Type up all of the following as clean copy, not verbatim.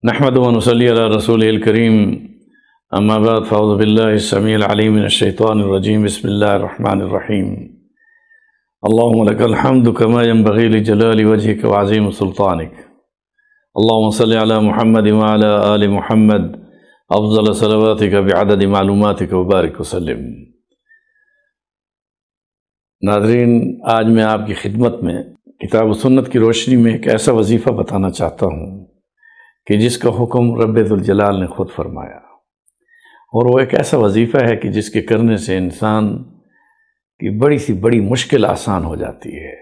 نحمده ونصلي على رسوله الكريم اما بعد فاعوذ بالله السميع العليم من الشيطان الرجيم بسم الله الرحمن الرحيم اللهم لك الحمد كما ينبغي لجلال وجهك وعظيم سلطانك اللهم صل على محمد وعلى آل محمد افضل صلواتك بعدد معلوماتك وبارك وسلم۔ ناظرین، آج میں آپ کی خدمت میں کتاب و سنت کی روشنی میں ایک ایسا وظیفہ بتانا چاہتا ہوں کہ جس کا حکم رب ذوالجلال نے خود فرمایا، اور وہ ایک ایسا وظیفہ ہے کہ جس کے کرنے سے انسان کی بڑی سی بڑی مشکل آسان ہو جاتی ہے۔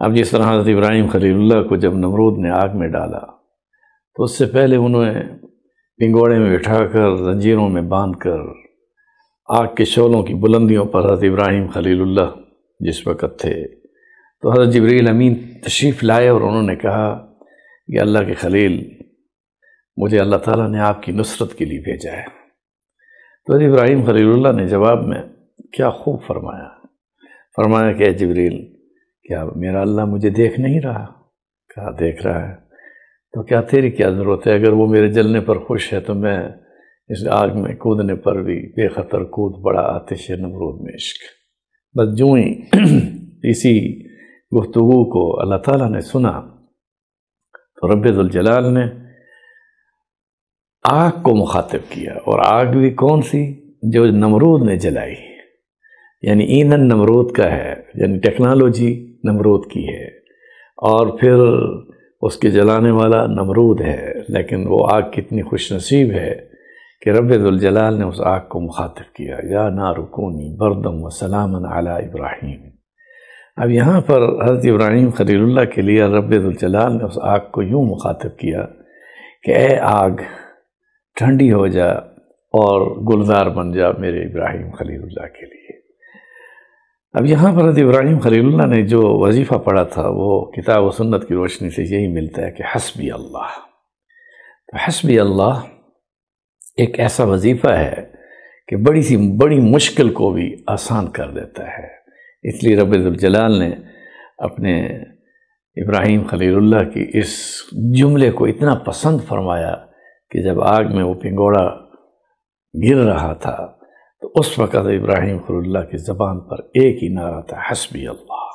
اب جس طرح حضرت ابراہیم خلیل اللہ کو جب نمرود نے آگ میں ڈالا تو اس سے پہلے انہیں پنگوڑے میں بٹھا کر زنجیروں میں باندھ کر آگ کے شعلوں کی بلندیوں پر حضرت ابراہیم خلیل اللہ جس وقت تھے تو حضرت جبریل امین تشریف لائے اور انہوں نے کہا کہ اللہ کے خلیل، مجھے اللہ تعالیٰ نے آپ کی نصرت کے لیے بھیجا ہے۔ تو حضرت ابراہیم خلیل اللہ نے جواب میں کیا خوب فرمایا کہ اے جبریل، کیا میرا اللہ مجھے دیکھ نہیں رہا؟ کہا دیکھ رہا ہے، تو کیا تیری کیا ضرورت ہے؟ اگر وہ میرے جلنے پر خوش ہے تو میں اس آگ میں کودنے پر بھی بے خطر کود پڑا آتش نمرود میں عشق۔ بس جو ہی اسی گفتگو کو اللہ تعالیٰ نے سنا تو رب ذوالجلال نے آگ کو مخاطب کیا، اور آگ بھی کون سی؟ جو نمرود نے جلائی، یعنی ایندھن نمرود کا ہے، یعنی ٹیکنالوجی نمرود کی ہے، اور پھر اس کے جلانے والا نمرود ہے۔ لیکن وہ آگ کتنی خوش نصیب ہے کہ رب ذوالجلال نے اس آگ کو مخاطب کیا، یا نار کونی بردم و سلاما علی ابراہیم۔ اب یہاں پر حضرت ابراہیم خلیل اللہ کے لیے رب ذوالجلال نے اس آگ کو یوں مخاطب کیا کہ اے آگ، ٹھنڈی ہو جا اور گلزار بن جا میرے ابراہیم خلیل اللہ کے لیے۔ اب یہاں پر حضرت ابراہیم خلیل اللہ نے جو وظیفہ پڑھا تھا وہ کتاب و سنت کی روشنی سے یہی ملتا ہے کہ حسبی اللہ۔ تو حسبی اللہ ایک ایسا وظیفہ ہے کہ بڑی مشکل کو بھی آسان کر دیتا ہے۔ اس لیے رب ذوالجلال نے اپنے ابراہیم خلیل اللہ کی اس جملے کو اتنا پسند فرمایا کہ جب آگ میں وہ پنگوڑا گر رہا تھا تو اس وقت ابراہیم خلیل اللہ کی زبان پر ایک ہی نعرہ تھا، حسبی اللہ،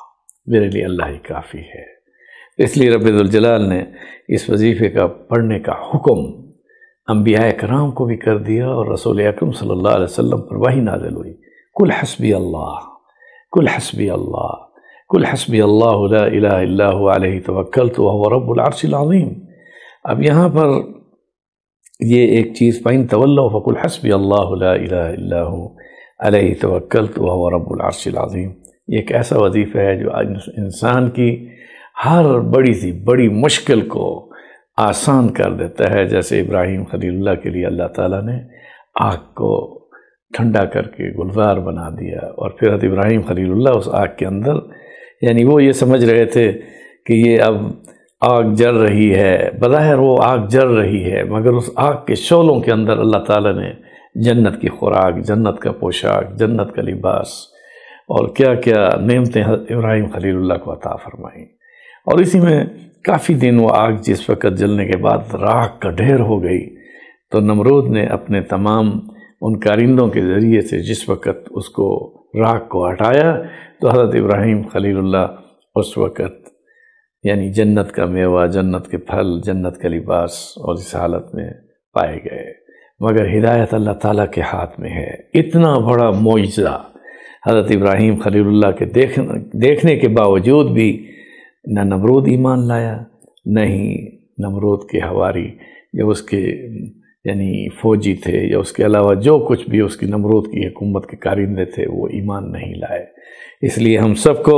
میرے لیے اللہ ہی کافی ہے۔ اس لیے رب ذوالجلال نے اس وظیفے کا پڑھنے کا حکم انبیاء کرام کو بھی کر دیا، اور رسول اکرم صلی اللہ علیہ وسلم پر وحی نازل ہوئی، قل حسبی اللہ، قل حسبی اللہ، قل حسبی اللہ لا الہ الا هو علیہ توکلت وهو رب العرش العظیم۔ اب یہاں پر یہ ایک چیز، فَإِن تَوَلَّوْا فَقُلْ حَسْبِيَ اللَّهُ لَا إِلَهَ إِلَّا هُوَ عَلَيْهِ تَوَكَّلْتُ وَهُوَ رَبُّ الْعَرْشِ الْعَظِيمِ۔ یہ ایک ایسا وظیفہ ہے جو انسان کی ہر بڑی سی بڑی مشکل کو آسان کر دیتا ہے، جیسے ابراہیم خلیل اللہ کے لیے اللہ تعالیٰ نے آگ کو ٹھنڈا کر کے گلزار بنا دیا، اور پھر حضرت ابراہیم خلیل اللہ اس آگ کے اندر، یعنی وہ یہ سمجھ رہے تھے کہ یہ اب آگ جل رہی ہے، بظاہر وہ آگ جل رہی ہے، مگر اس آگ کے شعلوں کے اندر اللہ تعالیٰ نے جنت کی خوراک، جنت کا پوشاک، جنت کا لباس اور کیا کیا نعمتیں ابراہیم خلیل اللہ کو عطا فرمائیں۔ اور اسی میں کافی دن وہ آگ جس وقت جلنے کے بعد راکھ کا ڈھیر ہو گئی تو نمرود نے اپنے تمام ان کارندوں کے ذریعے سے جس وقت اس کو راکھ کو ہٹایا تو حضرت ابراہیم خلیل اللہ اس وقت یعنی جنت کا میوہ، جنت کے پھل، جنت کا لباس اور اس حالت میں پائے گئے۔ مگر ہدایت اللہ تعالیٰ کے ہاتھ میں ہے۔ اتنا بڑا معجزہ حضرت ابراہیم خلیل اللہ کے دیکھنے کے باوجود بھی نہ نمرود ایمان لایا، نہ ہی نمرود کے حواری یا اس کے یعنی فوجی تھے یا اس کے علاوہ جو کچھ بھی اس کی نمرود کی حکومت کے کارندے تھے وہ ایمان نہیں لائے۔ اس لیے ہم سب کو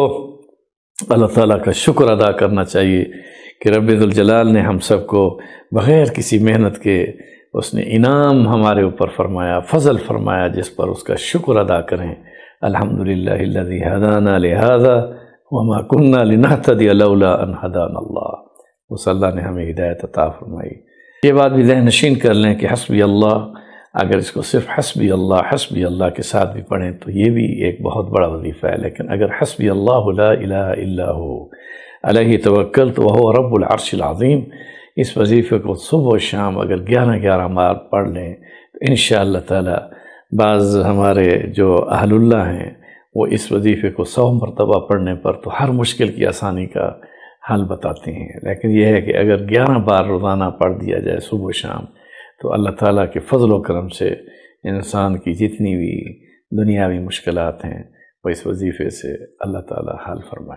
اللہ تعالیٰ کا شکر ادا کرنا چاہیے کہ رب ذوالجلال نے ہم سب کو بغیر کسی محنت کے اس نے انعام ہمارے اوپر فرمایا، فضل فرمایا، جس پر اس کا شکر ادا کریں۔ الحمدللہ الذی ہدانا لہذا وما کننا لنہتدی لولا ان ہدانا اللہ۔ اس اللہ نے ہمیں ہدایت عطا فرمائی۔ یہ بات بھی ذہن نشین کر لیں کہ حسبی اللہ، اگر اس کو صرف حسبی اللہ کے ساتھ بھی پڑھیں تو یہ بھی ایک بہت بڑا وظیفہ ہے، لیکن اگر حسبی اللہ لا الہ الا ہو علیہ توکلت وہو رب العرش العظیم، اس وظیفے کو صبح و شام اگر 11 بار پڑھ لیں تو انشاءاللہ تعالی بعض ہمارے جو اہل اللہ ہیں وہ اس وظیفے کو 100 مرتبہ پڑھنے پر تو ہر مشکل کی آسانی کا حل بتاتے ہیں. لیکن یہ ہے کہ اگر 11 بار روزانہ پڑھ دیا جائے صبح و شام تو اللہ تعالیٰ کے فضل و کرم سے انسان کی جتنی بھی دنیاوی مشکلات ہیں وہ اس وظیفے سے اللہ تعالیٰ حل فرمائے.